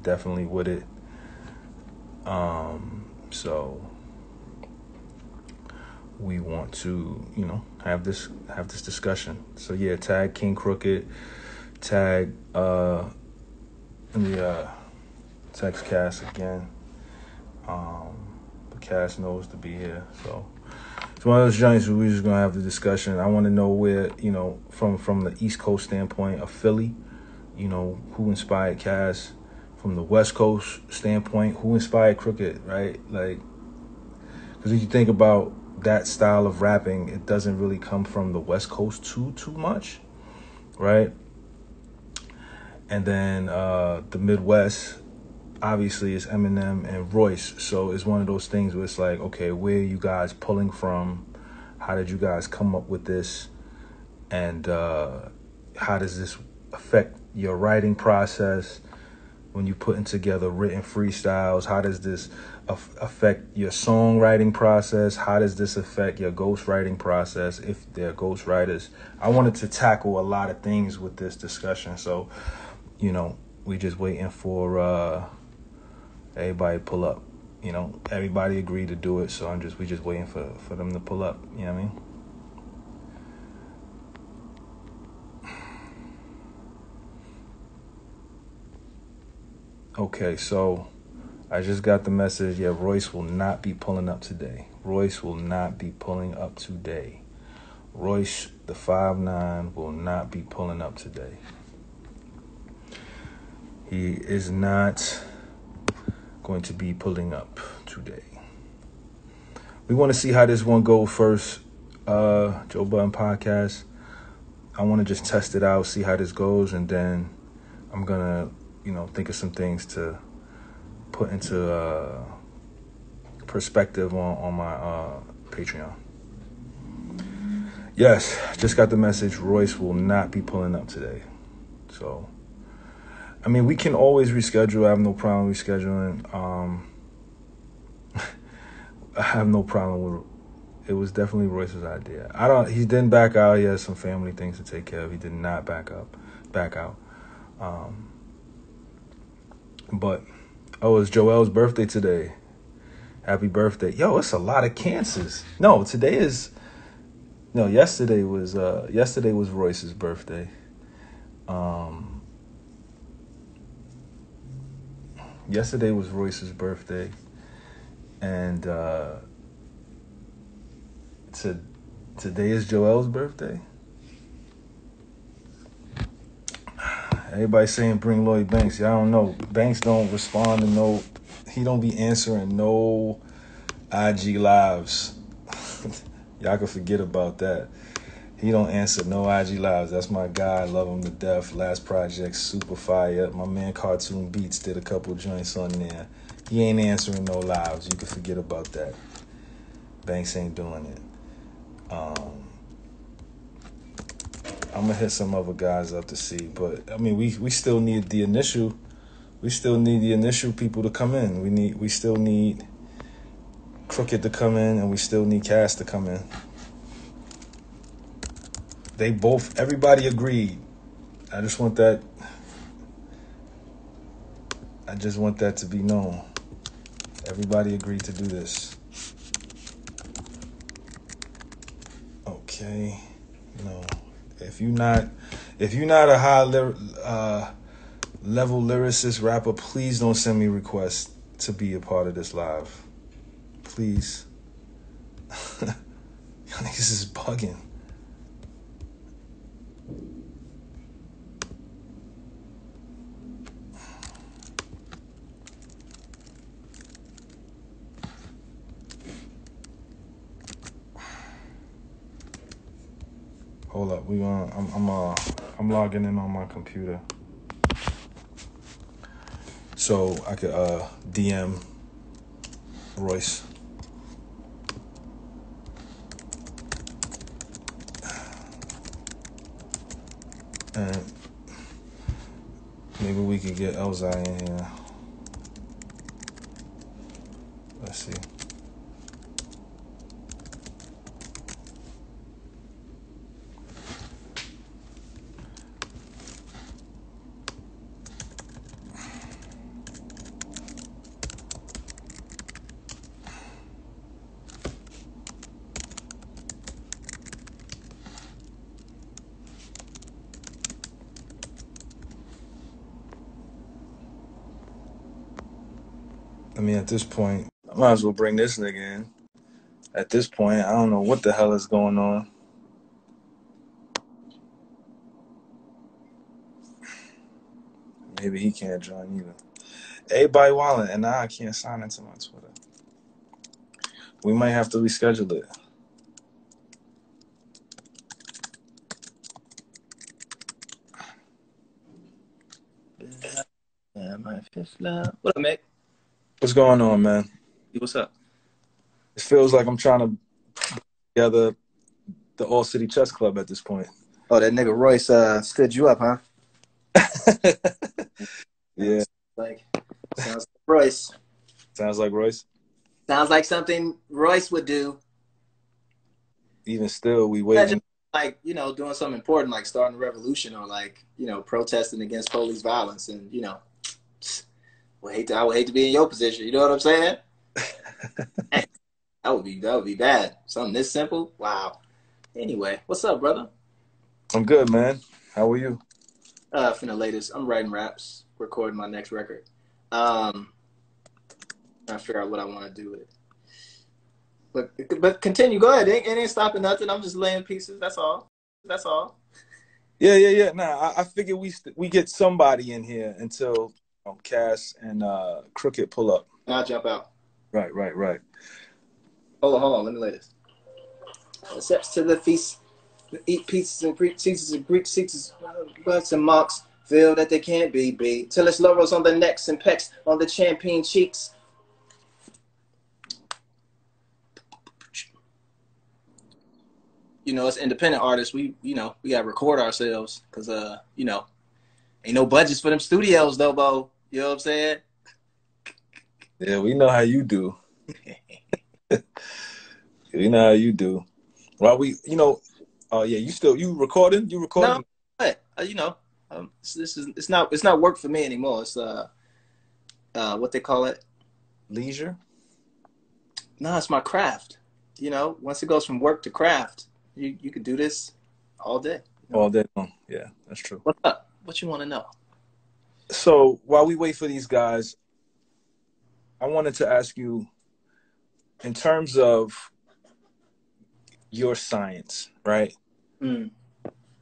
definitely with it. So we want to, have this discussion. So yeah, tag King Crooked, tag text Cass again. But Cass knows to be here, so it's one of those joints where we're just gonna have the discussion. I want to know where, from the East Coast standpoint of Philly, who inspired Cass. From the West Coast standpoint, who inspired Crooked, right? Like, because if you think about that style of rapping, it doesn't really come from the West Coast too much, right? And then the Midwest, obviously, is Eminem and Royce. So it's one of those things where it's like, okay, where are you guys pulling from? How did you guys come up with this? And how does this affect your writing process when you're putting together written freestyles? How does this affect your songwriting process? How does this affect your ghostwriting process, if they're ghostwriters? I wanted to tackle a lot of things with this discussion. So, we just waiting for everybody to pull up. Everybody agreed to do it, so we just waiting for them to pull up. You know what I mean? Okay, so I just got the message. Yeah, Royce will not be pulling up today. Royce will not be pulling up today. Royce, the 5'9", will not be pulling up today. He is not going to be pulling up today. We want to see how this one goes first. Joe Budden Podcast. I want to just test it out, see how this goes, and then I'm gonna, think of some things to put into perspective on my Patreon. Yes, just got the message. Royce will not be pulling up today. So, we can always reschedule. I have no problem rescheduling. I have no problem with it. It was definitely Royce's idea. He didn't back out. He has some family things to take care of. He did not back out. But it's Joel's birthday today. Happy birthday. Yo, it's a lot of cancers. No, yesterday was Royce's birthday. Yesterday was Royce's birthday. And today is Joel's birthday. Everybody saying bring Lloyd Banks. Yeah, I don't know. Banks don't respond to he don't be answering no IG lives. Y'all can forget about that. He don't answer no IG lives. That's my guy. I love him to death. Last project, super fire. My man Cartoon Beats did a couple joints on there. He ain't answering no lives. You can forget about that. Banks ain't doing it. I'm gonna hit some other guys up to see, but we still need the initial. We still need the initial people to come in. We still need Crooked to come in, and we still need Cass to come in. Everybody agreed. I just want that to be known. Everybody agreed to do this. Okay. No. If you're not a high level lyricist rapper, please don't send me requests to be a part of this live. Please. This is bugging. Hold up, I'm logging in on my computer, so I could DM Royce. And maybe we could get Elzai in here. Let's see. I mean, at this point, I might as well bring this nigga in. At this point, I don't know what the hell is going on. Maybe he can't join either. Everybody wildin', and now I can't sign into my Twitter. We might have to reschedule it. Yeah, my fifth love. What up, Mick? What's going on, man? What's up? It feels like I'm trying to put together the All City Chess Club at this point. Oh, that nigga Royce stood you up, huh? Yeah. Sounds like Royce. Sounds like Royce. Sounds like something Royce would do. Even still, we waiting. Like, you know, doing something important, like starting a revolution or like, you know, protesting against police violence. And, you know, I would hate to be in your position. You know what I'm saying? That would be bad. Something this simple. Wow. Anyway, what's up, brother? I'm good, man. How are you? Finna latest. I'm writing raps, recording my next record. Trying to figure out what I want to do with it. But continue. Go ahead. It ain't stopping nothing. I'm just laying pieces. That's all. Yeah. Nah, I figure we get somebody in here until Cass and Crooked pull up. And I'll jump out. Right. Hold on. Let me lay this. Steps to the feast. Eat pieces and Greek cheeses and Greek seats, butts and marks. Feel that they can't be beat. Till it's laurels on the necks and pecks on the champagne cheeks. You know, as independent artists, we gotta record ourselves because you know, ain't no budgets for them studios though, Bo. You know what I'm saying? Yeah, we know how you do. We know how you do. Well, you recording? You recording? No, but you know, it's not work for me anymore. It's what they call it, Leisure. No, it's my craft. You know, once it goes from work to craft, you could do this all day. You know? All day long. Yeah, that's true. What's up? What you want to know? So while we wait for these guys, I wanted to ask you, in terms of your science, right?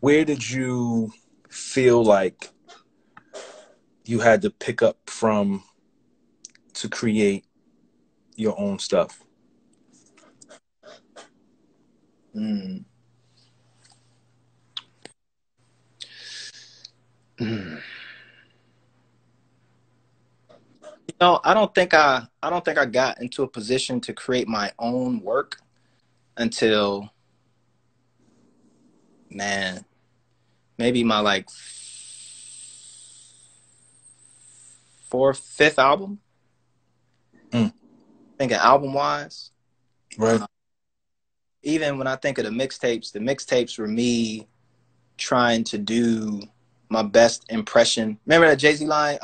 Where did you feel like you had to pick up from to create your own stuff? You know, I don't think I got into a position to create my own work until, man, maybe my like fifth album. Thinking album wise, right? Even when I think of the mixtapes were me trying to do my best impression. Remember that Jay-Z line,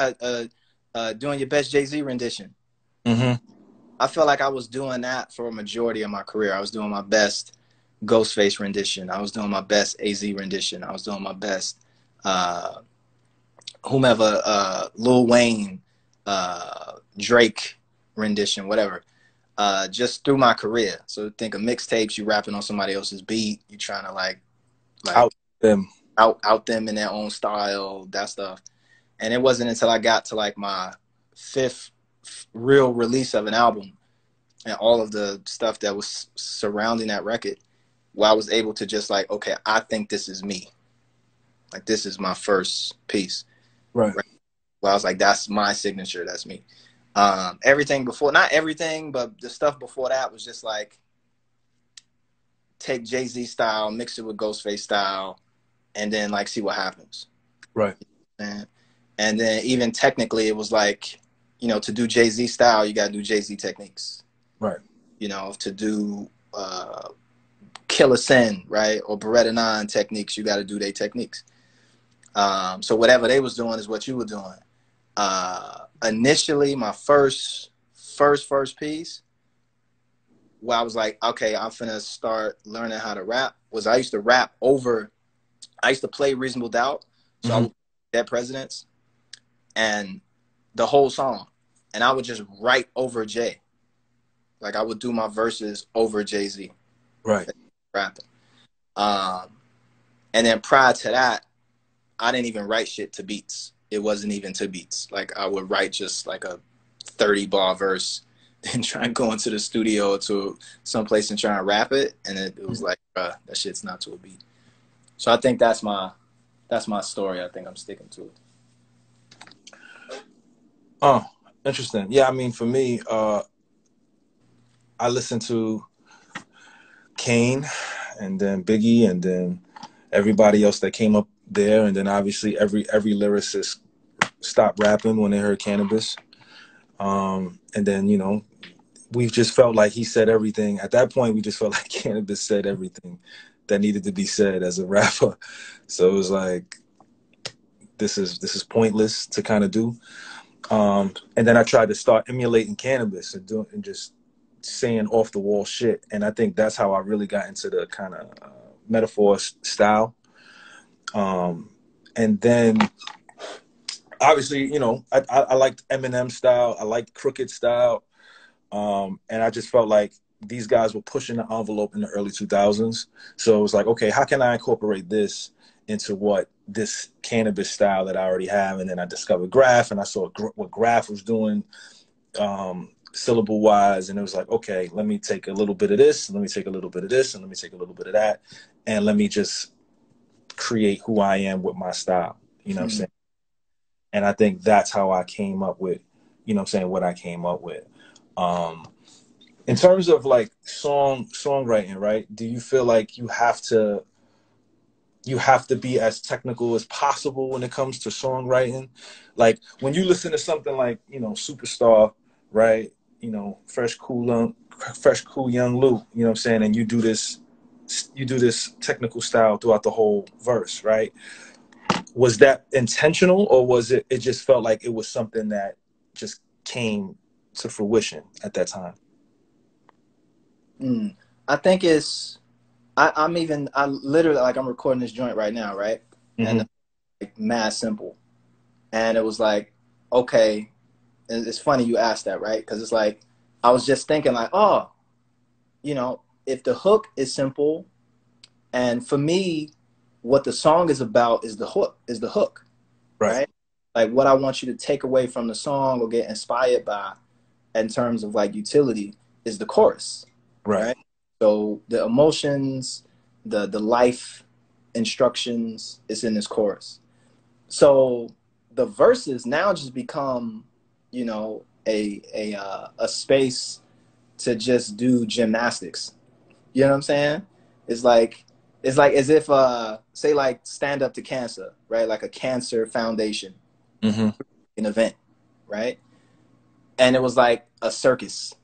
doing your best Jay-Z rendition? I felt like I was doing that for a majority of my career. I was doing my best Ghostface rendition. I was doing my best AZ rendition. I was doing my best whomever, Lil Wayne, Drake rendition, whatever. Just through my career. So think of mixtapes, you rapping on somebody else's beat, you trying to like out them in their own style, that stuff. And it wasn't until I got to like my fifth real release of an album and all of the stuff that was surrounding that record where I was able to just like, okay, I think this is me. Like, this is my first piece. Right. Well, I was like, that's my signature. That's me. Everything before, not everything, but the stuff before that was just like, take Jay-Z style, mix it with Ghostface style, and then like see what happens. Right. And then even technically it was like, you know, to do Jay-Z style, you got to do Jay-Z techniques. Right. You know, to do Killer Sin, right, or Beretta 9 techniques, you got to do their techniques. So whatever they was doing is what you were doing. Initially, my first piece, where I was like, okay, I'm finna start learning how to rap, was I used to play Reasonable Doubt, so I would Dead Presidents, and the whole song, and I would just write over Jay. Like I would do my verses over Jay-Z. Right. Rapping. And then prior to that, I didn't even write shit to beats. It wasn't even to beats. Like I would write just like a 30-bar verse, then try and go into the studio to someplace and try and rap it. And it was like, bruh, that shit's not to a beat. So I think that's my story. I think I'm sticking to it. Oh, interesting. Yeah, I mean, for me, I listened to Kane and then Biggie and then everybody else that came up there, and then obviously every lyricist stopped rapping when they heard Cannabis. And then, you know, we just felt like he said everything. At that point, we just felt like Cannabis said everything that needed to be said as a rapper. So it was like, this is pointless to kind of do. And then I tried to start emulating Cannabis and just saying off the wall shit. And I think that's how I really got into the kind of metaphor style. And then obviously, you know, I liked Eminem style. I liked Crooked style. And I just felt like these guys were pushing the envelope in the early 2000s. So it was like, okay, how can I incorporate this into what this Cannabis style that I already have? And then I discovered Graph, and I saw what Graph was doing syllable wise. And it was like, okay, let me take a little bit of this, let me take a little bit of this, and let me take a little bit of that. And let me just create who I am with my style. You know what I'm saying? And I think that's how I came up with, you know what I'm saying, what I came up with. In terms of like songwriting, right? Do you feel like you have to be as technical as possible when it comes to songwriting? Like when you listen to something like, you know, Superstar, right? You know, fresh cool young Lupe, you know what I'm saying? And you do this technical style throughout the whole verse, right? Was that intentional, or was it just felt like it was something that just came to fruition at that time? I think it's I literally, like, I'm recording this joint right now, right? And like mad simple. And it was like, okay, and it's funny you asked that, right? Because it's like I was just thinking like, oh, you know, if the hook is simple, and for me, what the song is about is the hook, right? Like what I want you to take away from the song or get inspired by in terms of like utility is the chorus, right? So the emotions, the life instructions is in this chorus. So the verses now just become, you know, a space to just do gymnastics. You know what I'm saying? It's like as if say like Stand Up to Cancer, right? Like a cancer foundation, an event, right? And it was like a circus,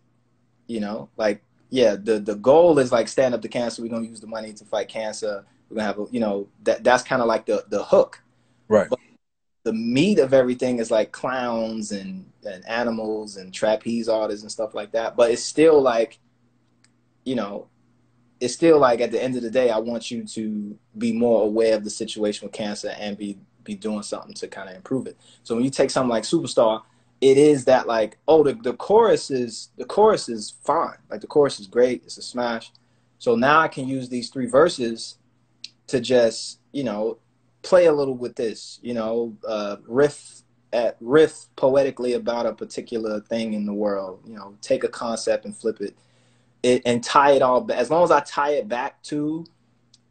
you know, like, yeah, the goal is like stand up to cancer. We're gonna use the money to fight cancer. We're gonna have a, you know, that's kind of like the hook, right? But the meat of everything is like clowns and animals and trapeze artists and stuff like that. But it's still like, you know, it's still like at the end of the day, I want you to be more aware of the situation with cancer and be doing something to kind of improve it. So when you take something like Superstar, it is that like, oh, the chorus is fine. Like the chorus is great. It's a smash. So now I can use these three verses to just, you know, play a little with this, you know, riff poetically about a particular thing in the world, you know, take a concept and flip it and tie it all back. As long as I tie it back to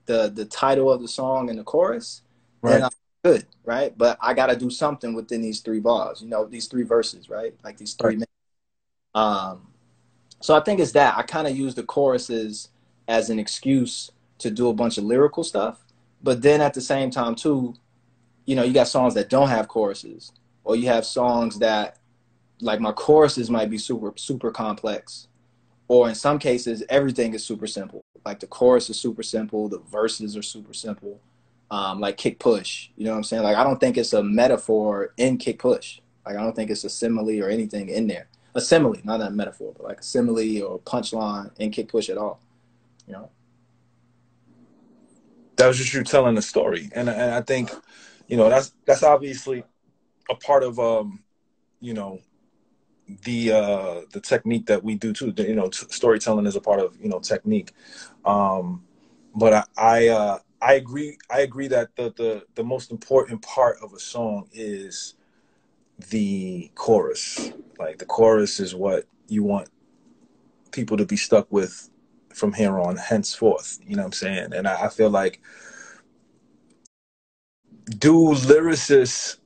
the title of the song and the chorus, then I'm good, right? But I got to do something within these three bars, you know, these three verses, right? Like these 3 minutes. So I think it's that. I kind of use the choruses as an excuse to do a bunch of lyrical stuff. But then at the same time, too, you know, you got songs that don't have choruses, or you have songs that, like, my choruses might be super, super complex. Or in some cases, everything is super simple. Like the chorus is super simple, the verses are super simple. Like Kick Push, you know what I'm saying? Like I don't think it's a metaphor in Kick Push. Like I don't think it's a simile or anything in there. A simile, not a metaphor, but like a simile or a punchline in Kick Push at all. You know? That was just you telling the story, and I think, you know, that's obviously a part of you know, the technique that we do too. You know, storytelling is a part of, you know, technique. But I agree. I agree that the most important part of a song is the chorus. Like the chorus is what you want people to be stuck with from here on henceforth. You know what I'm saying? And I feel like, do lyricists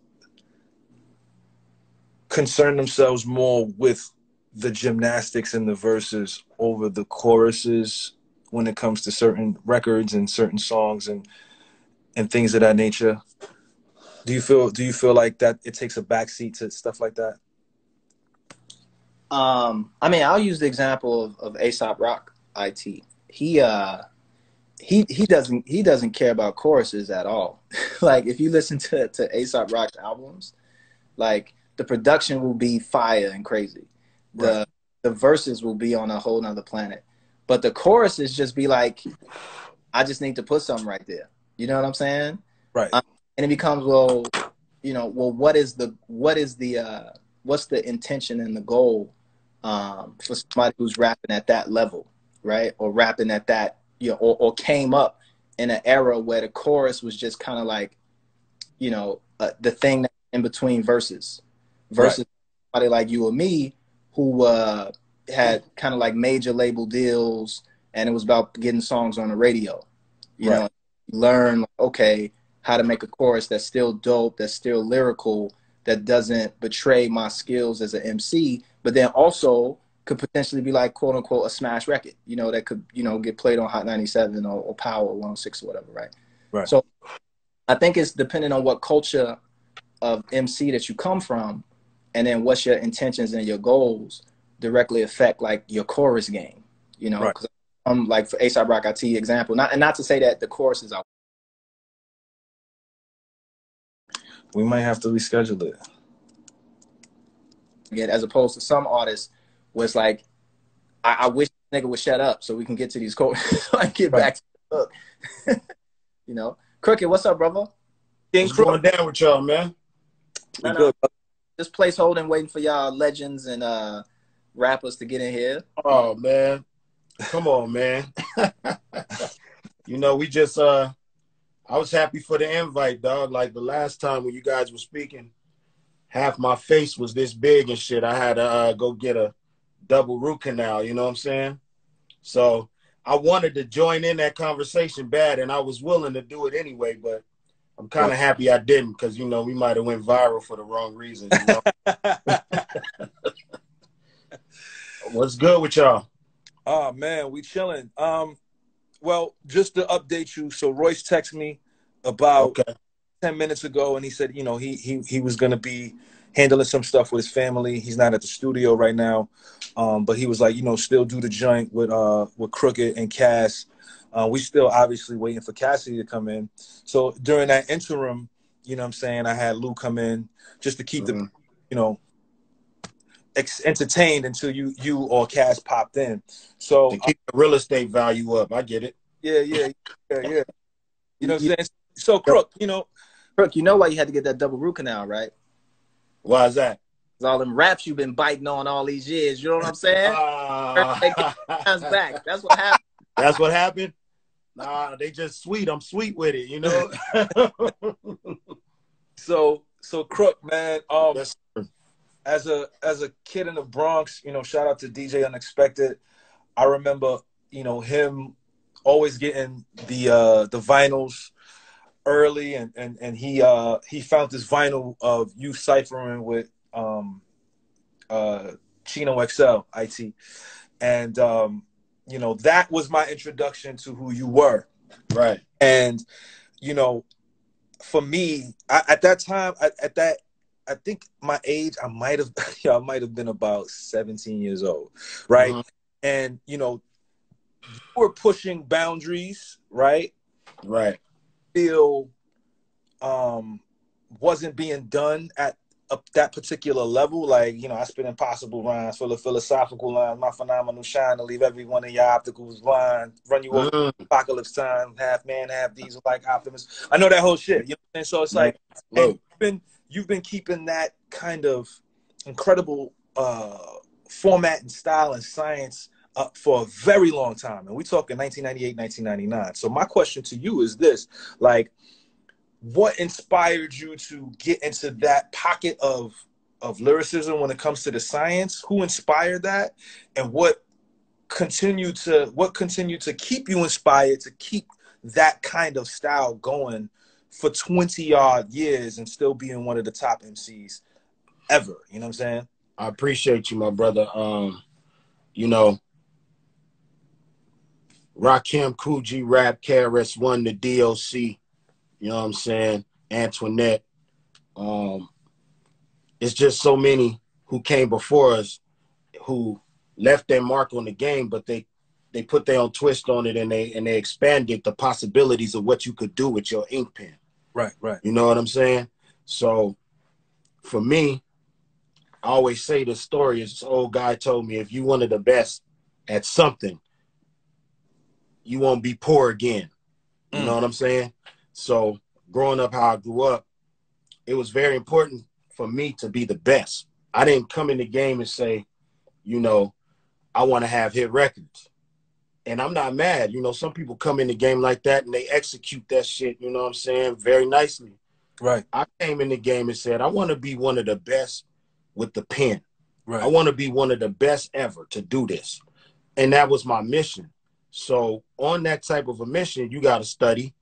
concern themselves more with the gymnastics and the verses over the choruses when it comes to certain records and certain songs and things of that nature? Do you feel like that it takes a backseat to stuff like that? I mean, I'll use the example of Aesop Rock. He doesn't care about choruses at all. Like if you listen to Aesop Rock's albums, like the production will be fire and crazy. Right. The verses will be on a whole nother planet. But the choruses just be like, I just need to put something right there. You know what I'm saying? Right. And it becomes, well, you know, well, what's the intention and the goal for somebody who's rapping at that level, right? Or rapping at that, you know, or came up in an era where the chorus was just kind of like, you know, the thing that in between verses Right. somebody like you or me who had kind of like major label deals, and it was about getting songs on the radio. You Right. know, learn, okay, how to make a chorus that's still dope, that's still lyrical, that doesn't betray my skills as an MC, but then also could potentially be like, quote unquote, a smash record, you know, that could, you know, get played on Hot 97 or Power 106 or whatever, right? Right. So I think it's depending on what culture of MC that you come from, and then what's your intentions and your goals directly affect like your chorus game, you know, Right. because like for A$AP Rock IT example, not to say that the chorus is out. We might have to reschedule it. Again, as opposed to some artists where it's like, I wish this nigga would shut up so we can get to these choruses. So I get Right. back to the hook. You know, Crooked, what's up, brother? King What's going down with y'all, man? We good. Just placeholding, waiting for y'all legends and rappers to get in here. Oh man, come on, man. You know, we just I was happy for the invite, dog. Like the last time when you guys were speaking, half my face was this big and shit. I had to go get a double root canal, you know what I'm saying? So I wanted to join in that conversation bad, and I was willing to do it anyway, but I'm kind of happy I didn't, because, you know, we might have went viral for the wrong reasons, you know? What's good with y'all? Oh man, we chilling. Well, just to update you, so Royce texted me about 10 minutes ago, and he said, you know, he was gonna be handling some stuff with his family. He's not at the studio right now, but he was like, you know, still do the joint with Crooked and Cass. We still obviously waiting for Cassidy to come in. So during that interim, you know what I'm saying, I had Lou come in just to keep the, you know, entertained until you or Cass popped in. So to keep the real estate value up. I get it. Yeah. You know what I'm saying? So Crook, you know. Crook, you know why you had to get that double root canal, right? Why is that? Because all them raps you've been biting on all these years. You know what I'm saying? Back. That's what happened. That's what happened? Nah, they just sweet. I'm sweet with it, you know? So Crook, man, yes, as a kid in the Bronx, you know, shout out to DJ Unexpected. I remember, you know, him always getting the vinyls early, and he found this vinyl of you ciphering with Chino XL IT, and you know, that was my introduction to who you were, right? And you know, for me, at that time, I think my age, I might have been about 17 years old, right? And you know, you were pushing boundaries, right? Right. Feel wasn't being done at that particular level. Like, you know, I spit impossible rhymes, full of philosophical lines, my phenomenal shine to leave every one of your obstacles blind, run you over apocalypse time, half man, half diesel like Optimus. I know that whole shit. You know what I'm saying? So it's like, and you've been keeping that kind of incredible format and style and science for a very long time. And we're talking 1998, 1999. So my question to you is this, like, what inspired you to get into that pocket of lyricism when it comes to the science? Who inspired that? And what continued to keep you inspired to keep that kind of style going for 20 odd years and still being one of the top MCs ever? You know what I'm saying? I appreciate you, my brother. You know, Rakim, Coogee, Rap, KRS-One, the DOC, you know what I'm saying? Antoinette. It's just so many who came before us who left their mark on the game, but they put their own twist on it, and they expanded the possibilities of what you could do with your ink pen. Right, right. You know what I'm saying? So for me, I always say this story. This old guy told me, if you one of the best at something, you won't be poor again. You know what I'm saying? So growing up how I grew up, it was very important for me to be the best. I didn't come in the game and say, you know, I want to have hit records. And I'm not mad. You know, some people come in the game like that and they execute that shit, you know what I'm saying, very nicely. Right. I came in the game and said, I want to be one of the best with the pen. Right. I want to be one of the best ever to do this. And that was my mission. So on that type of a mission, you got to study.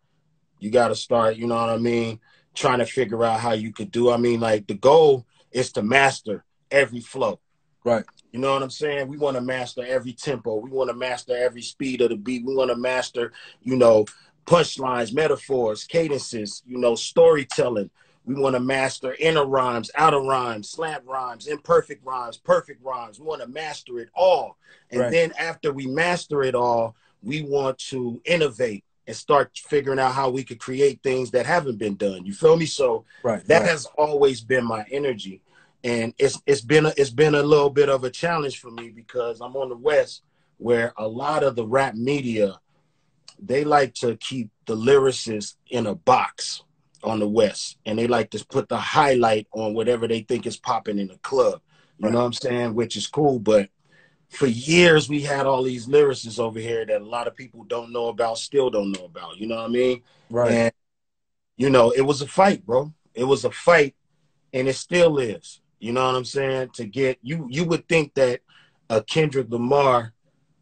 You got to start, you know what I mean, trying to figure out how you could do. I mean, like, the goal is to master every flow. Right. You know what I'm saying? We want to master every tempo. We want to master every speed of the beat. We want to master, you know, punchlines, metaphors, cadences, you know, storytelling. We want to master inner rhymes, outer rhymes, slant rhymes, imperfect rhymes, perfect rhymes. We want to master it all. And then after we master it all, we want to innovate and start figuring out how we could create things that haven't been done. You feel me? So that has always been my energy. And it's been a little bit of a challenge for me because I'm on the West, where a lot of the rap media, they like to keep the lyricists in a box on the West, and they like to put the highlight on whatever they think is popping in the club. You know what I'm saying? Which is cool, but for years we had all these lyricists over here that a lot of people don't know about, still don't know about. You know what I mean? Right. And you know, it was a fight, bro. It was a fight, and it still is. You know what I'm saying? To get you would think that a Kendrick Lamar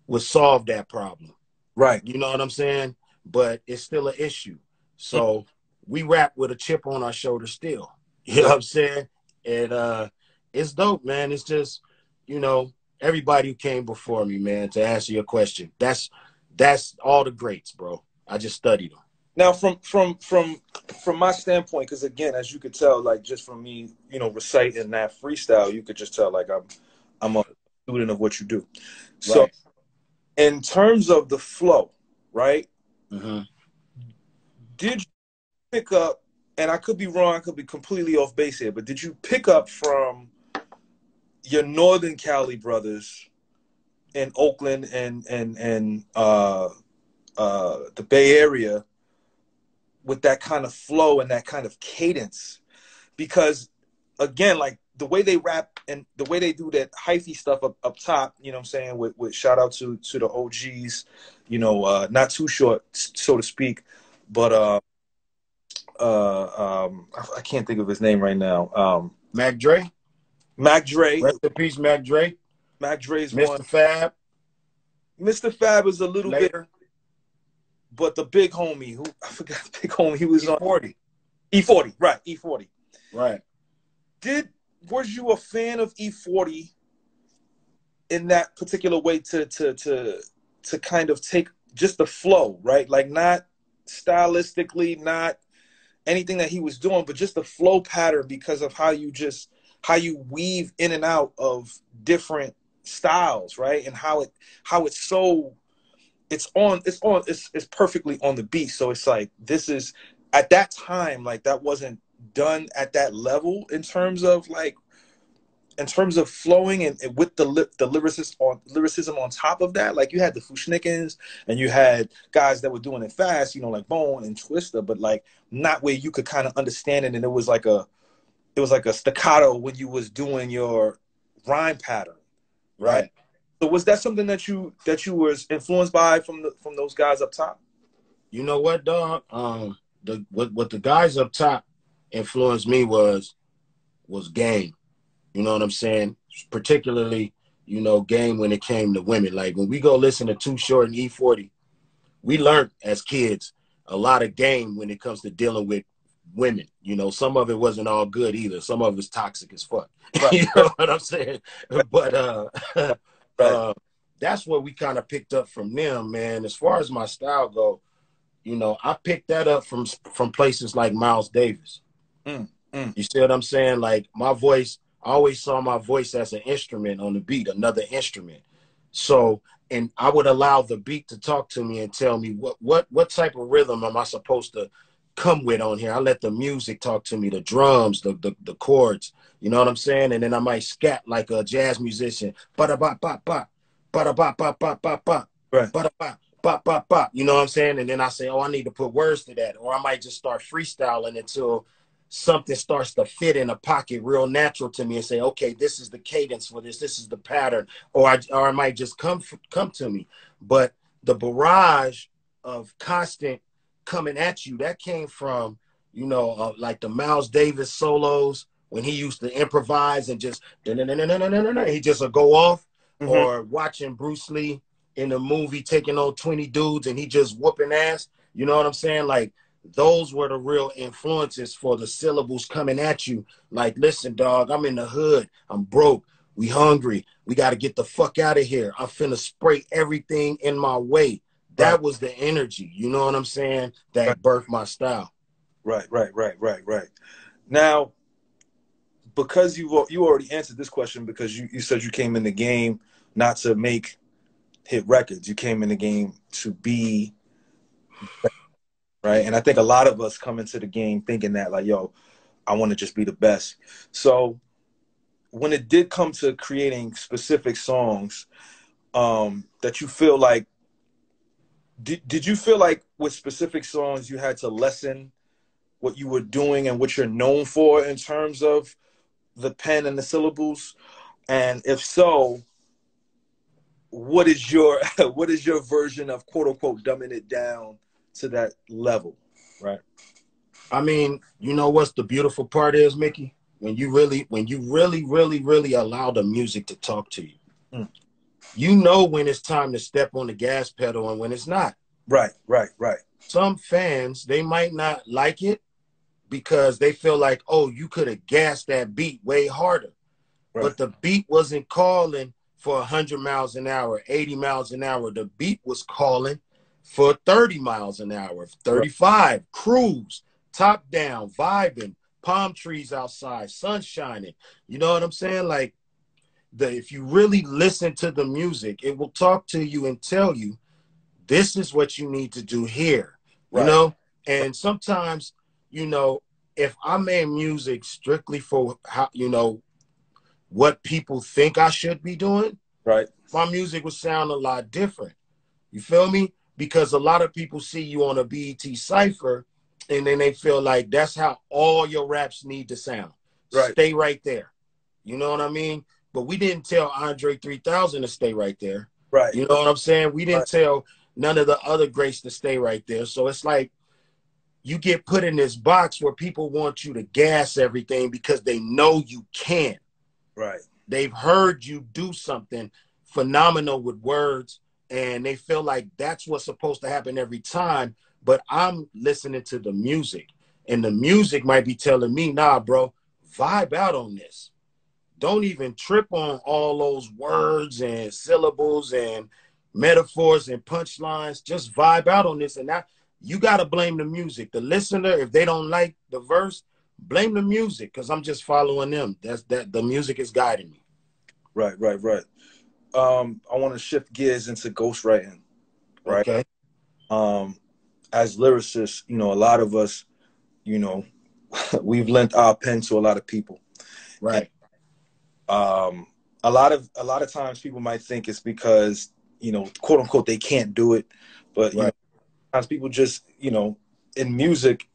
would solve that problem. Right. You know what I'm saying? But it's still an issue. So we rap with a chip on our shoulder still. You know what I'm saying? And it's dope, man. It's just, you know, everybody who came before me, man, to answer your question. That's all the greats, bro. I just studied them. Now, from my standpoint, because again, as you could tell, like, just from me, you know, reciting that freestyle, you could just tell, like, I'm a student of what you do. So, in terms of the flow, right? Did you pick up? And I could be wrong, I could be completely off base here, but did you pick up from your Northern Cali brothers in Oakland and the Bay Area with that kind of flow and that kind of cadence? Because again, like, the way they rap and the way they do that hyphy stuff up top, you know what I'm saying, with shout out to the OGs, you know, not too short, so to speak, but I can't think of his name right now. Mac Dre. Rest in peace, Mac Dre. Mac Dre's Mr. one. Fab. Mr. Fab is a little Later. bit, but the big homie, who I forgot the big homie, he was E40. on E40, right? E40, right? Was you a fan of E40 in that particular way to kind of take just the flow, right? Like, not stylistically, not anything that he was doing, but just the flow pattern, because of how you weave in and out of different styles, right? And how it's perfectly on the beat. So it's like, this is, at that time, like, that wasn't done at that level in terms of flowing and with the lyricism on top of that. Like, you had the Fushnikins and you had guys that were doing it fast, you know, like Bone and Twista, but like not where you could kind of understand it, and it was like a staccato when you was doing your rhyme pattern, Right. So was that something that you was influenced by from those guys up top? You know what, dog? What the guys up top influenced me was game. You know what I'm saying? Particularly, you know, game when it came to women. Like when we go listen to Too Short and E40, we learned as kids a lot of game when it comes to dealing with women. You know, some of it wasn't all good either. Some of it was toxic as fuck. Right. You know what I'm saying? But Right. that's what we kind of picked up from them, man. As far as my style go, you know, I picked that up from places like Miles Davis. You see what I'm saying? Like my voice, I always saw my voice as an instrument on the beat, another instrument. So, and I would allow the beat to talk to me and tell me what type of rhythm am I supposed to come with on here. I let the music talk to me, the drums, the chords. You know what I'm saying? And then I might scat like a jazz musician. Ba-da-ba-ba-ba, ba-da-ba-ba-ba-ba-ba, Right. ba-da-ba. Bop, bop, bop. You know what I'm saying? And then I say, oh, I need to put words to that. Or I might just start freestyling until something starts to fit in a pocket real natural to me and say, okay, this is the cadence for this. This is the pattern. Or it might just come to me. But the barrage of constant coming at you, that came from, you know, like the Miles Davis solos when he used to improvise and just, he just would go off. Or watching Bruce Lee in the movie taking on 20 dudes and he just whooping ass. You know what I'm saying? Like those were the real influences for the syllables coming at you. Like, listen, dog, I'm in the hood. I'm broke. We hungry. We got to get the fuck out of here. I'm finna spray everything in my way. That was the energy. You know what I'm saying? That birthed my style. Right. Now, because you already answered this question because you said you came in the game not to make hit records. You came in the game to be right. And I think a lot of us come into the game thinking that like, yo, I want to just be the best. So when it did come to creating specific songs, that you feel like, did you feel like with specific songs you had to lessen what you were doing and what you're known for in terms of the pen and the syllables? And if so, what is your version of quote unquote dumbing it down to that level, right? I mean, you know what's the beautiful part is, Mickey? When you really allow the music to talk to you. You know when it's time to step on the gas pedal and when it's not. Right. Some fans, they might not like it because they feel like, oh, you could have gassed that beat way harder. Right. But the beat wasn't calling for 100 miles an hour, 80 miles an hour. The beat was calling for 30 miles an hour, 35, cruise, top down, vibing, palm trees outside, sun shining. You know what I'm saying? Like, if you really listen to the music, it will talk to you and tell you, this is what you need to do here, you know? And sometimes, you know, if I made music strictly for how, you know, what people think I should be doing, my music would sound a lot different. You feel me? Because a lot of people see you on a BET cypher and then they feel like that's how all your raps need to sound. Stay right there. You know what I mean? But we didn't tell Andre 3000 to stay right there. You know what I'm saying? We didn't tell none of the other greats to stay right there. So it's like you get put in this box where people want you to gas everything because they know you can. They've heard you do something phenomenal with words and they feel like that's what's supposed to happen every time. But I'm listening to the music and the music might be telling me, nah, bro, vibe out on this. Don't even trip on all those words and syllables and metaphors and punchlines. Just vibe out on this. And that you got to blame the music. The listener, if they don't like the verse, blame the music because I'm just following them. The music is guiding me. Right. I want to shift gears into ghostwriting. Right. Okay. As lyricists, you know, a lot of us, you know, we've lent our pen to a lot of people. Right. And, a lot of times people might think it's because, you know, quote unquote, they can't do it. But you know, sometimes people just, you know, in music,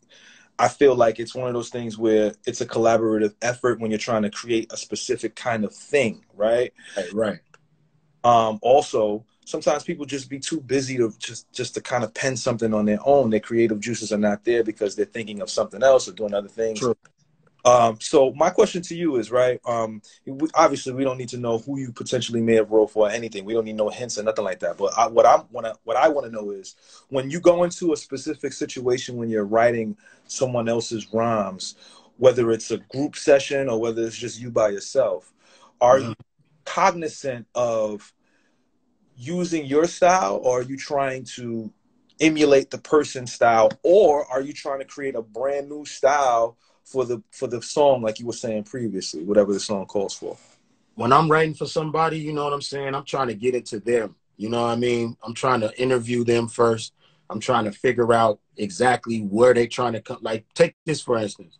I feel like it's one of those things where it's a collaborative effort when you're trying to create a specific kind of thing, right? Right. Also, sometimes people just be too busy to just to kind of pen something on their own. Their creative juices are not there because they're thinking of something else or doing other things. True. So my question to you is, right, obviously we don't need to know who you potentially may have wrote for or anything. We don't need no hints or nothing like that. But what I want to know is, when you go into a specific situation when you're writing someone else's rhymes, whether it's a group session or whether it's just you by yourself, are you cognizant of using your style, or are you trying to emulate the person's style, or are you trying to create a brand new style for the song, like you were saying previously, whatever the song calls for? When I'm writing for somebody, you know what I'm saying, I'm trying to get it to them. You know what I mean? I'm trying to interview them first. I'm trying to figure out exactly where they're trying to come. Like, take this, for instance,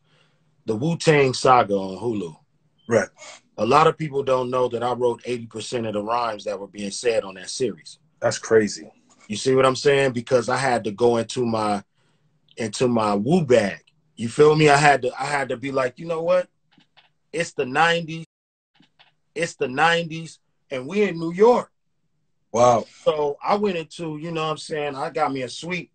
the Wu-Tang Saga on Hulu. Right. A lot of people don't know that I wrote 80% of the rhymes that were being said on that series. That's crazy. You see what I'm saying? Because I had to go into my Wu bag. You feel me? I had to be like, you know what? It's the 90s. It's the 90s, and we in New York. Wow. So I went into, you know what I'm saying, I got me a suite,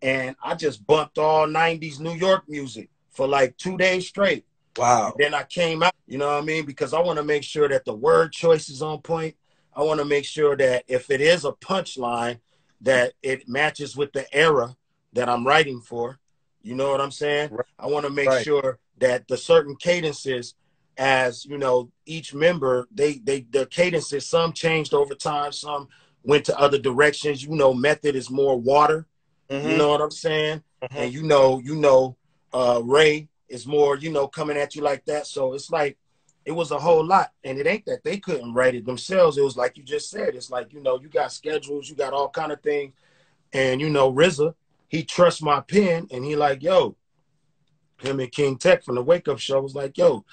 and I just bumped all 90s New York music for like 2 days straight. Wow. And then I came out, you know what I mean? Because I want to make sure that the word choice is on point. I want to make sure that if it is a punchline, that it matches with the era that I'm writing for. You know what I'm saying? Right. I want to make sure that the certain cadences, as you know, each member, the cadences, some changed over time, some went to other directions. You know, Method is more water. You know what I'm saying? And you know, Ray is more, you know, coming at you like that. So it's like, it was a whole lot. And it ain't that they couldn't write it themselves. It was like you just said, it's like, you know, you got schedules, you got all kind of things. And, you know, RZA, he trusts my pen, and he like, yo, him and King Tech from the Wake Up Show was like, yo,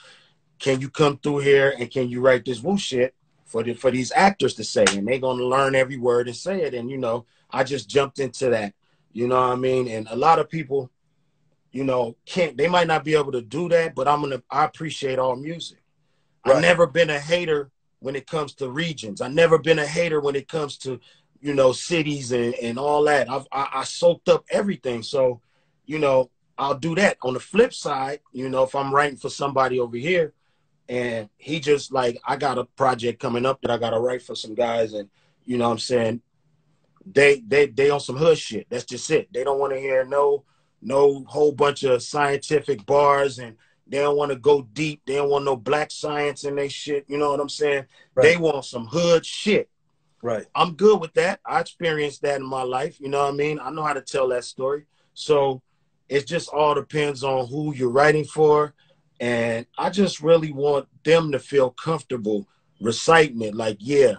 can you come through here and can you write this Wu shit for these actors to say? And they gonna learn every word and say it. And, you know, I just jumped into that. You know what I mean? And a lot of people, you know, they might not be able to do that, but I appreciate all music. Right. I've never been a hater when it comes to regions. I've never been a hater when it comes to, you know, cities and all that. I soaked up everything. So, you know, I'll do that. On the flip side, you know, if I'm writing for somebody over here and he just like, I got a project coming up that I got to write for some guys, and, you know what I'm saying, they on some hood shit. That's just it. They don't want to hear no whole bunch of scientific bars, and they don't want to go deep. They don't want no black science in they shit. You know what I'm saying? Right. They want some hood shit. Right. I'm good with that. I experienced that in my life. You know what I mean? I know how to tell that story. So it just all depends on who you're writing for. And I just really want them to feel comfortable reciting it. Like, yeah,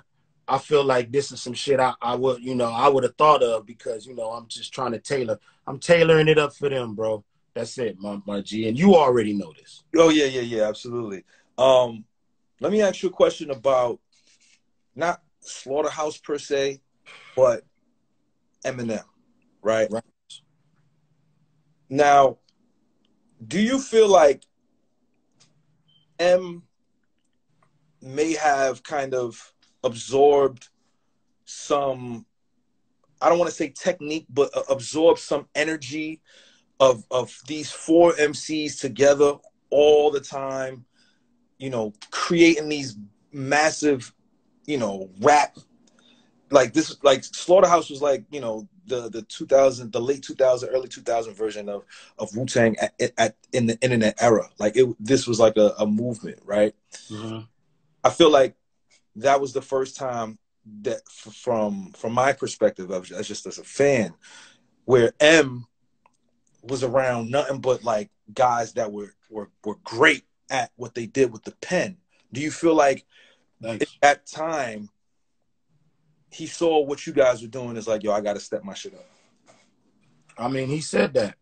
I feel like this is some shit I would, you know, I would have thought of, because, you know, I'm just trying to I'm tailoring it up for them, bro. That's it, my G. And you already know this. Oh, yeah, absolutely. Let me ask you a question about not Slaughterhouse per se, but Eminem, right? Now, do you feel like M may have kind of absorbed some, I don't want to say technique, but absorbed some energy of these four MCs together all the time, you know, creating these massive, you know, rap, like this, like Slaughterhouse was like, you know, the 2000, the late 2000, early 2000 version of Wu-Tang in the internet era. Like this was like a movement, right? I feel like that was the first time that, from my perspective, as just as a fan, where M was around nothing but like guys that were great at what they did with the pen. Do you feel like at that time he saw what you guys were doing as like, yo, I got to step my shit up? I mean, he said that.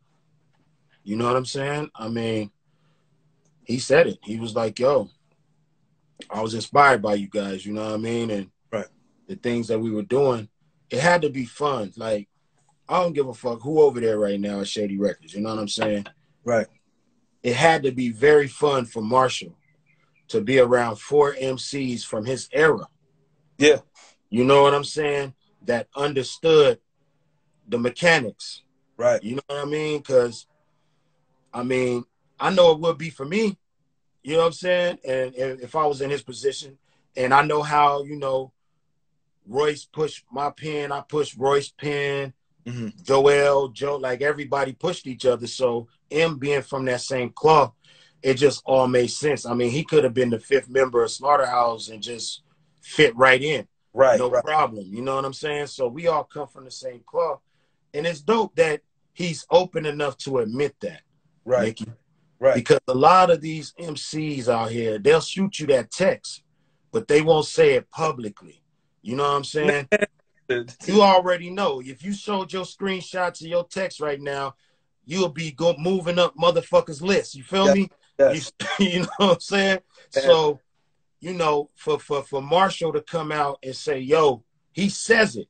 You know what I'm saying? I mean, he said it. He was like, yo, I was inspired by you guys, you know what I mean? And the things that we were doing, it had to be fun. Like, I don't give a fuck who over there right now at Shady Records, you know what I'm saying? Right. It had to be very fun for Marshall to be around 4 MCs from his era. Yeah. You know what I'm saying? That understood the mechanics. Right. You know what I mean? Because, I mean, I know it would be for me. You know what I'm saying? And if I was in his position, and I know how, you know, Royce pushed my pen, I pushed Roy's pen, Joe, like everybody pushed each other. So M being from that same club, it just all made sense. I mean, he could have been the 5th member of Slaughterhouse and just fit right in. Right. No problem. You know what I'm saying? So we all come from the same club. And it's dope that he's open enough to admit that. Right. Mickey. Right. Because a lot of these MCs out here, they'll shoot you that text, but they won't say it publicly. You know what I'm saying? You already know. If you showed your screenshots of your text right now, you'll be moving up motherfuckers' lists. You feel me? Yes. You know what I'm saying? Yeah. So, you know, for Marshall to come out and say, yo, he says it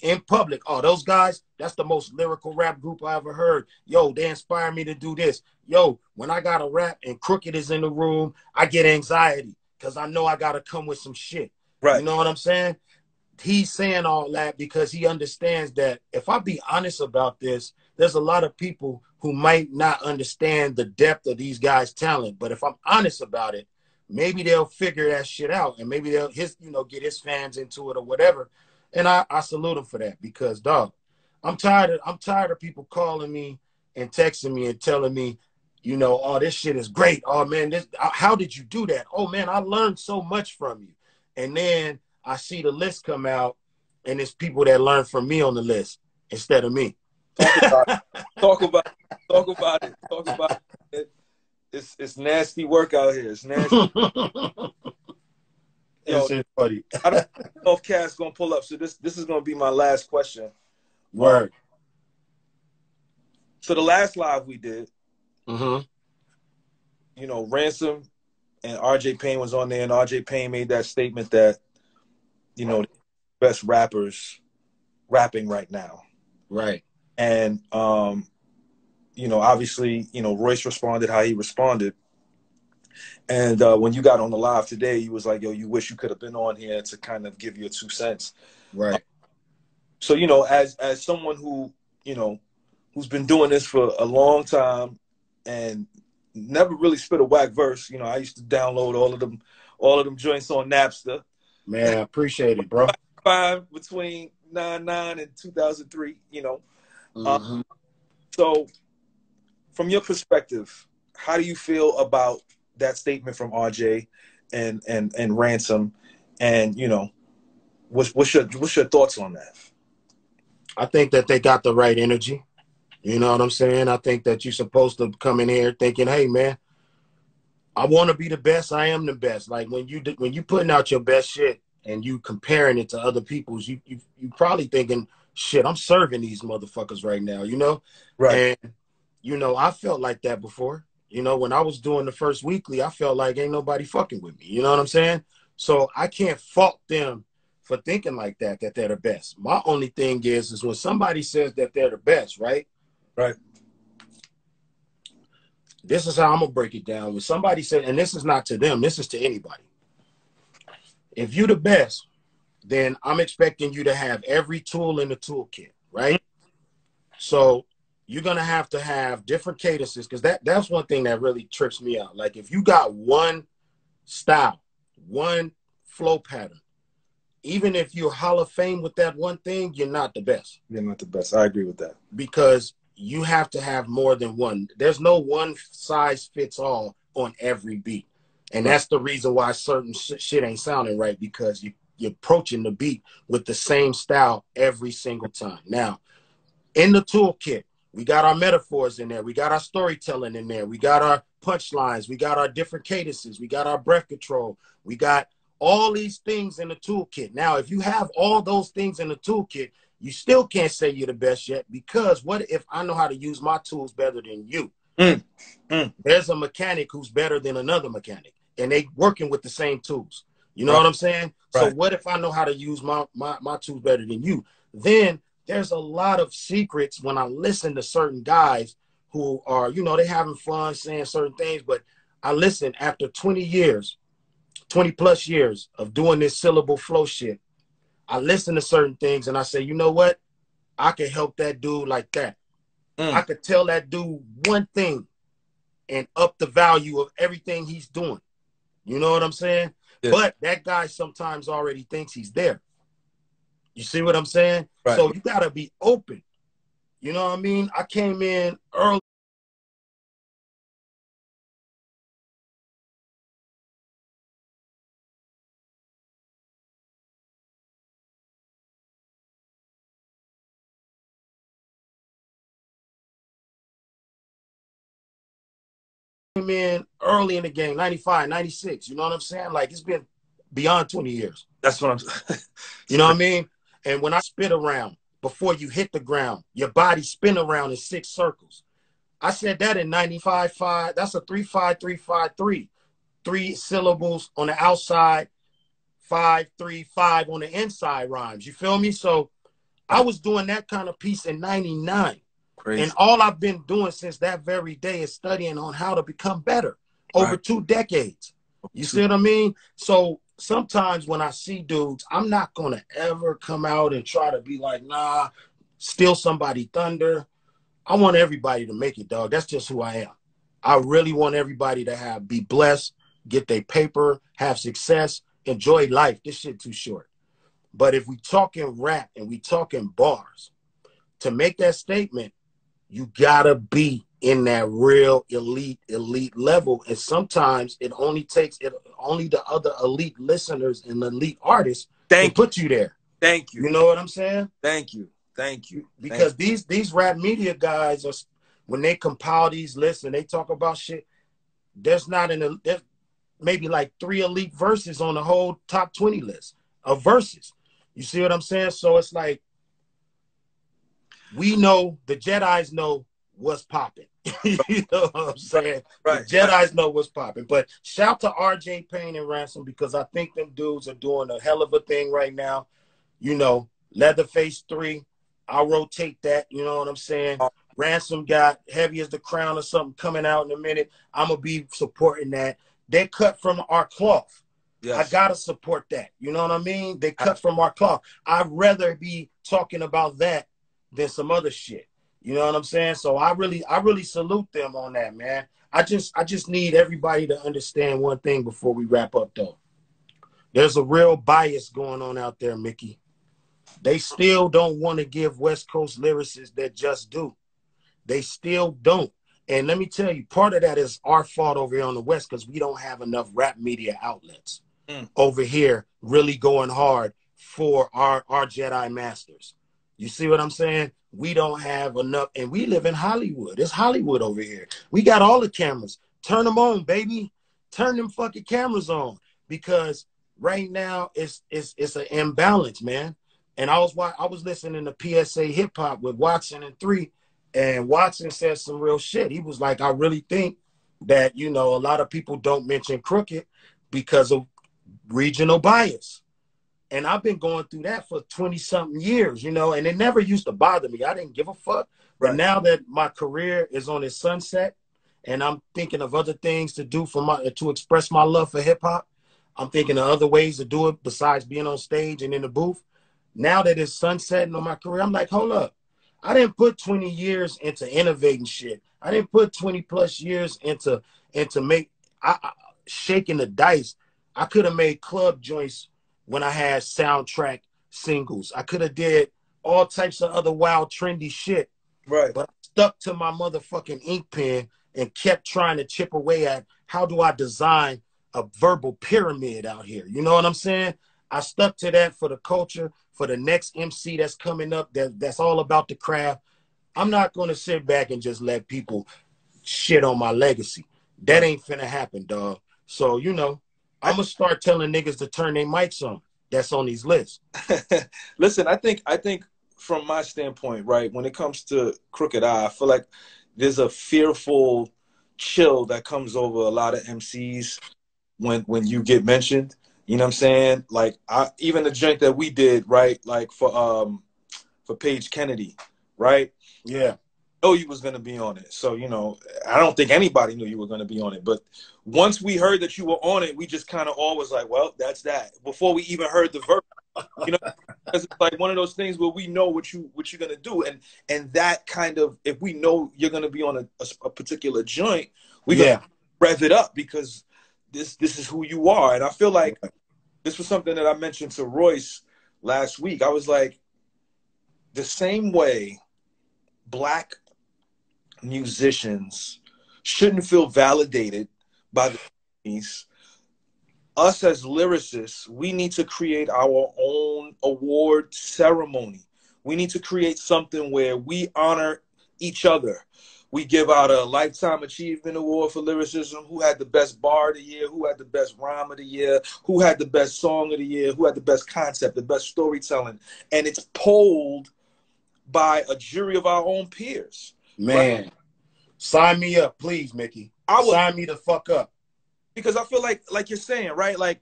in public. Oh, those guys, that's the most lyrical rap group I ever heard. Yo, they inspire me to do this. Yo, when I got a rap and Crooked is in the room, I get anxiety because I know I got to come with some shit. Right. You know what I'm saying? He's saying all that because he understands that if I be honest about this, there's a lot of people who might not understand the depth of these guys' talent. But if I'm honest about it, maybe they'll figure that shit out and maybe they'll get his fans into it or whatever. And I salute him for that because, dog, I'm tired of people calling me and texting me and telling me, you know, oh, this shit is great. Oh, man, how did you do that? Oh, man, I learned so much from you. And then I see the list come out and it's people that learn from me on the list instead of me. Talk about it. It's nasty work out here. It's nasty. Yo, it's funny. I don't know if Kxng gonna pull up. So this is gonna be my last question. Word. So the last live we did, you know, Ransom and RJ Payne was on there, and RJ Payne made that statement that, you know, the best rappers rapping right now. Right. And you know, obviously, you know, Royce responded how he responded. And when you got on the live today, you was like, yo, you wish you could have been on here to kind of give your 2 cents. Right. So, you know, as someone who, you know, who's been doing this for a long time and never really spit a whack verse, you know, I used to download all of them joints on Napster. Man, I appreciate it, bro. Between 99 and 2003, you know. So from your perspective, how do you feel about that statement from RJ and Ransom? And, you know, what's your thoughts on that? I think that they got the right energy. You know what I'm saying? I think that you're supposed to come in here thinking, hey, man, I want to be the best. I am the best. Like when you putting out your best shit and you comparing it to other people's, you probably thinking, shit, I'm serving these motherfuckers right now, you know? Right. And, you know, I felt like that before. You know, when I was doing the first weekly, I felt like ain't nobody fucking with me. You know what I'm saying? So I can't fault them for thinking like that they're the best. My only thing is when somebody says that they're the best, right? Right. This is how I'm going to break it down. When somebody said, and this is not to them, this is to anybody. If you're the best, then I'm expecting you to have every tool in the toolkit, right? So you're going to have different cadences because that's one thing that really trips me out. Like if you got one style, one flow pattern, even if you're Hall of Fame with that one thing, you're not the best. You're not the best. I agree with that. Because you have to have more than one. There's no one size fits all on every beat. And that's the reason why certain shit ain't sounding right, because you're approaching the beat with the same style every single time. Now, in the toolkit, we got our metaphors in there. We got our storytelling in there. We got our punchlines. We got our different cadences. We got our breath control. We got all these things in the toolkit. Now, if you have all those things in the toolkit, you still can't say you're the best yet, because what if I know how to use my tools better than you? There's a mechanic who's better than another mechanic, and they working with the same tools. You know what I'm saying? Right. So what if I know how to use my tools better than you? Then there's a lot of secrets when I listen to certain guys who are, you know, they having fun saying certain things, but I listen after 20 years, 20 plus years of doing this syllable flow shit. I listen to certain things and I say, you know what? I can help that dude like that. I could tell that dude one thing and up the value of everything he's doing. You know what I'm saying? Yeah. But that guy sometimes already thinks he's there. You see what I'm saying? Right. So you got to be open. You know what I mean? I came in early. Came in early in the game, 95, 96. You know what I'm saying? Like, it's been beyond 20 years. That's what I'm You know what I mean? And when I spit around, before you hit the ground, your body spin around in 6 circles. I said that in 95.5. That's a 3-5-3-5-3. 3 syllables on the outside, 5-3-5 on the inside rhymes. You feel me? So I was doing that kind of piece in 99. Crazy. And all I've been doing since that very day is studying on how to become better over 2 decades. You see what I mean? So sometimes when I see dudes, I'm not going to ever come out and try to be like, nah, steal somebody thunder. I want everybody to make it, dog. That's just who I am. I really want everybody to be blessed, get their paper, have success, enjoy life. This shit too short. But if we talking rap and we talking bars, to make that statement, you gotta be in that real elite level. And sometimes it only takes only the other elite listeners and elite artists to put you there. Thank you. You know what I'm saying? Thank you. Thank you. Because these rap media guys are, when they compile these lists and they talk about shit, there's maybe like 3 elite verses on the whole top 20 list of verses. You see what I'm saying? So it's like, we know, the Jedis know what's popping. You know what I'm saying? Right. The Jedis know what's popping. But shout to RJ Payne and Ransom, because I think them dudes are doing a hell of a thing right now. You know, Leatherface 3, I'll rotate that. You know what I'm saying? Ransom got Heavy as the Crown or something coming out in a minute. I'm going to be supporting that. They cut from our cloth. Yes. I got to support that. You know what I mean? They cut from our cloth. I'd rather be talking about that than some other shit. You know what I'm saying? So I really salute them on that, man. I just need everybody to understand one thing before we wrap up, though. There's a real bias going on out there, Mickey. They still don't want to give West Coast lyricists that just do. They still don't. And let me tell you, part of that is our fault over here on the West, because we don't have enough rap media outlets over here really going hard for our Jedi masters. You see what I'm saying? We don't have enough, and we live in Hollywood. It's Hollywood over here. We got all the cameras. Turn them on, baby. Turn them fucking cameras on, because right now it's an imbalance, man. And I was listening to PSA Hip Hop with Watson and 3, and Watson said some real shit. He was like, I really think that, you know, a lot of people don't mention Crooked because of regional bias. And I've been going through that for 20-something years, you know, and it never used to bother me. I didn't give a fuck. Right. But now that my career is on its sunset and I'm thinking of other things to do to express my love for hip hop, I'm thinking of other ways to do it besides being on stage and in the booth. Now that it's sunsetting on my career, I'm like, hold up. I didn't put 20 years into innovating shit. I didn't put 20 plus years into shaking the dice. I could have made club joints when I had soundtrack singles. I could have did all types of other wild, trendy shit. Right. But I stuck to my motherfucking ink pen and kept trying to chip away at how do I design a verbal pyramid out here. You know what I'm saying? I stuck to that for the culture, for the next MC that's coming up, that's all about the craft. I'm not going to sit back and just let people shit on my legacy. That ain't finna happen, dog. So, you know, I'm going to start telling niggas to turn their mics on. That's on these lists. Listen, I think from my standpoint, right, when it comes to Crooked I feel like there's a fearful chill that comes over a lot of MCs when you get mentioned. You know what I'm saying? Like, even the joint that we did, right, like for Paige Kennedy, right? Yeah. know you was gonna be on it. So, you know, I don't think anybody knew you were gonna be on it. But once we heard that you were on it, we just kind of all was like, well, that's that. Before we even heard the verse, you know, because it's like one of those things where we know what you're gonna do, and that kind of, if we know you're gonna be on a particular joint, we gonna rev it up because this is who you are. And I feel like this was something that I mentioned to Royce last week. I was like, the same way Black musicians shouldn't feel validated by the companies, us as lyricists, we need to create our own award ceremony. We need to create something where we honor each other. We give out a Lifetime Achievement Award for lyricism. Who had the best bar of the year? Who had the best rhyme of the year? Who had the best song of the year? Who had the best concept, the best storytelling? And it's polled by a jury of our own peers. Man, right? Sign me up, please, Mickey. Sign me the fuck up. Because I feel like you're saying, right? Like,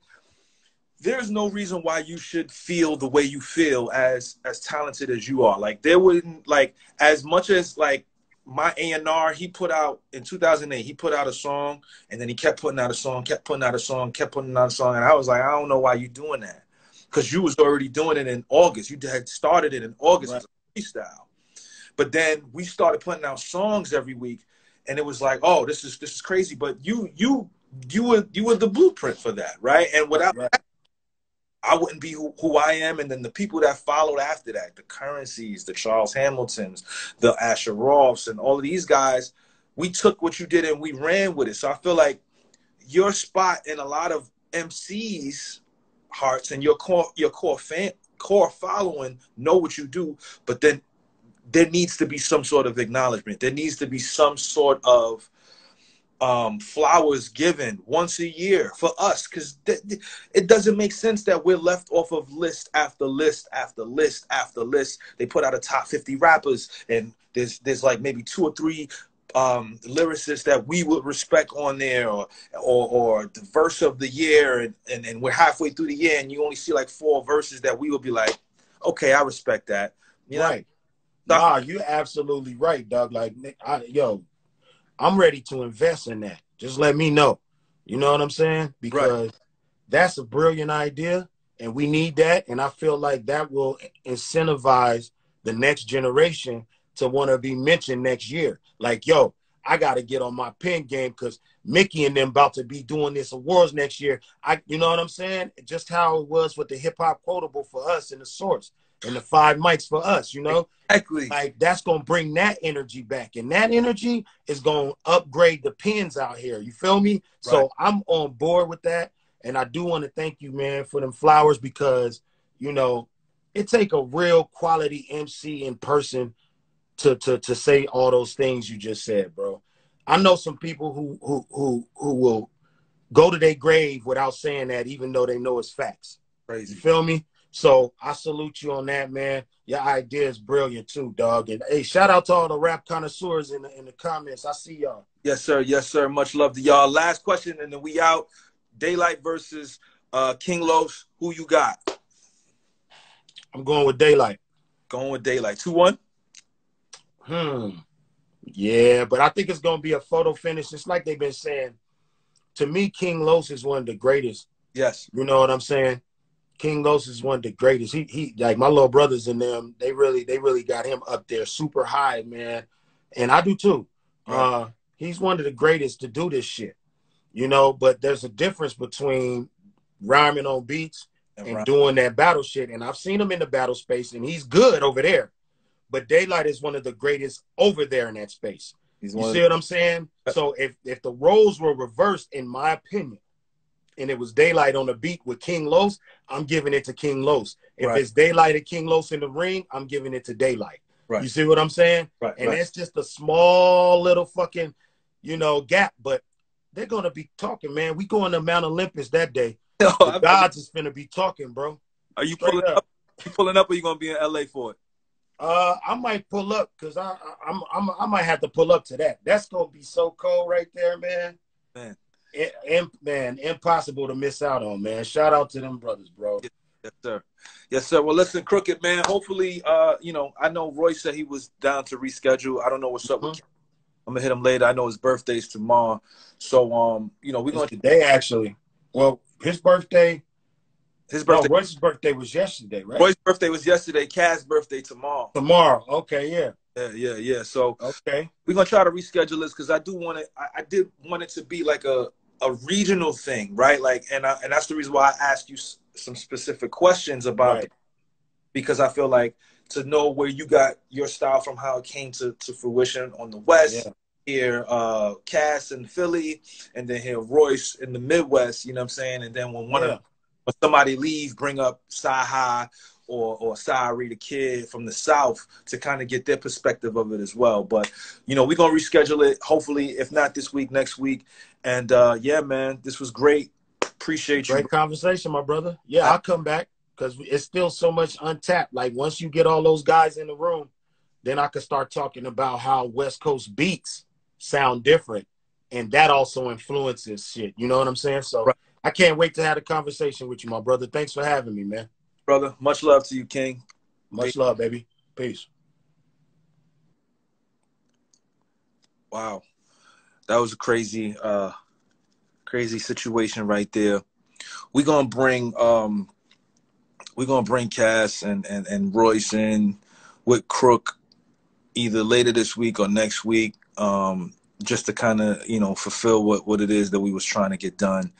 there's no reason why you should feel the way you feel as talented as you are. Like, there wouldn't, like, as much as, like, my A&R, he put out, in 2008, he put out a song, and then he kept putting out a song, kept putting out a song, kept putting out a song, and I was like, I don't know why you're doing that. Because you was already doing it in August. You had started it in August as a freestyle. But then we started putting out songs every week, and it was like, oh, this is crazy. But you were the blueprint for that, right? And without that, I wouldn't be who I am. And then the people that followed after that, the Currencies, the Charles Hamiltons, the Asher Roths, and all of these guys, we took what you did and we ran with it. So I feel like your spot in a lot of MCs' hearts and your core following know what you do, but then there needs to be some sort of acknowledgement. There needs to be some sort of flowers given once a year for us, because it doesn't make sense that we're left off of list after list after list after list. They put out a top 50 rappers, and there's like maybe 2 or 3 lyricists that we would respect on there, or the verse of the year, and we're halfway through the year and you only see like 4 verses that we would be like, okay, I respect that. You know? Right. Nah, you're absolutely right, Doug. Like, I'm ready to invest in that. Just let me know. You know what I'm saying? Because that's a brilliant idea, and we need that. And I feel like that will incentivize the next generation to want to be mentioned next year. Like, yo, I got to get on my pen game because Mickey and them about to be doing this awards next year. You know what I'm saying? Just how it was with the hip hop quotable for us in the Source. And the 5 mics for us, you know? Exactly. Like, that's going to bring that energy back. And that energy is going to upgrade the pens out here. You feel me? Right. So I'm on board with that. And I do want to thank you, man, for them flowers because, you know, it take a real quality MC in person to say all those things you just said, bro. I know some people who will go to their grave without saying that, even though they know it's facts. Crazy. You feel me? So I salute you on that, man. Your idea is brilliant too, dog. And hey, shout out to all the rap connoisseurs in the comments. I see y'all. Yes, sir. Yes, sir. Much love to y'all. Last question, and then we out. Daylight versus King Los. Who you got? I'm going with Daylight. Going with Daylight. 2-1? Yeah, but I think it's going to be a photo finish. It's like they've been saying. To me, King Los is one of the greatest. Yes. You know what I'm saying? King Los is one of the greatest. He like my little brothers and them, they really got him up there super high, man. And I do too. Right. He's one of the greatest to do this shit. You know, but there's a difference between rhyming on beats and doing that battle shit. And I've seen him in the battle space and he's good over there. But Daylight is one of the greatest over there in that space. You see what I'm saying? So if the roles were reversed, in my opinion, and it was Daylight on the beat with King Los, I'm giving it to King Los. If it's Daylight and King Los in the ring, I'm giving it to Daylight. Right. You see what I'm saying? Right. And that's just a small little fucking, you know, gap. But they're going to be talking, man. We going to Mount Olympus that day. The gods is going to be talking, bro. Are you pulling up? You pulling up or you going to be in L.A. for it? I might pull up because I might have to pull up to that. That's going to be so cold right there, man. Man, impossible to miss out on, man. Shout out to them brothers, bro. Yes, sir. Yes, sir. Well, listen, Crooked, man. Hopefully, you know, I know Roy said he was down to reschedule. I don't know what's up with. I'm gonna hit him later. I know his birthday's tomorrow, so you know, we're It's gonna. today actually. Well, his birthday. His No, birthday. Royce's birthday was yesterday, right? Roy's birthday was yesterday. Kaz's birthday tomorrow. Tomorrow. Okay, yeah. Yeah. So Okay. we're gonna try to reschedule this because I do want it. I did want it to be like a regional thing, right? Like, and that's the reason why I asked you some specific questions about it, because I feel like to know where you got your style from, how it came to fruition on the West. Yeah. Here, Cass in Philly, and then here Royce in the Midwest. You know what I'm saying? And then when when somebody leave, bring up Sci-Hi or Sari, the kid from the South, to kind of get their perspective of it as well. But, you know, we're going to reschedule it, hopefully, if not this week, next week. And, yeah, man, this was great. Appreciate you. Great conversation, my brother. Yeah, I'll come back because it's still so much untapped. Like, once you get all those guys in the room, then I could start talking about how West Coast beats sound different. And that also influences shit. You know what I'm saying? So I can't wait to have a conversation with you, my brother. Thanks for having me, man. Brother, much love to you, King. Much love, baby. Peace. Wow. That was a crazy situation right there. We're gonna bring Cass and Royce in with Crook either later this week or next week, just to kind of, you know, fulfill what it is that we was trying to get done.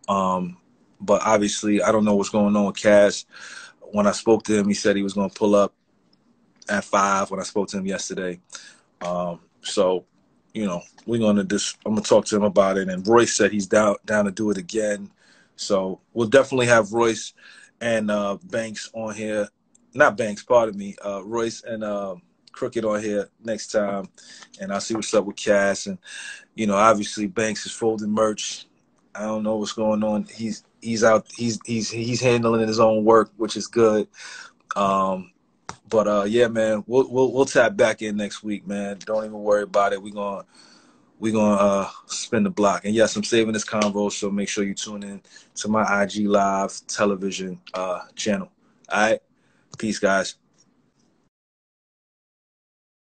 But obviously, I don't know what's going on with Cass. When I spoke to him, he said he was going to pull up at 5 when I spoke to him yesterday. So, you know, I'm going to talk to him about it. And Royce said he's down to do it again. So we'll definitely have Royce and Banks on here. Not Banks, pardon me. Royce and Crooked on here next time. And I'll see what's up with Cass. And, you know, obviously Banks is folding merch. I don't know what's going on. He's out. He's handling his own work, which is good. But yeah, man, we'll tap back in next week, man. Don't even worry about it. We're gonna spin the block. And yes, I'm saving this convo, so make sure you tune in to my IG Live television channel. All right, peace, guys.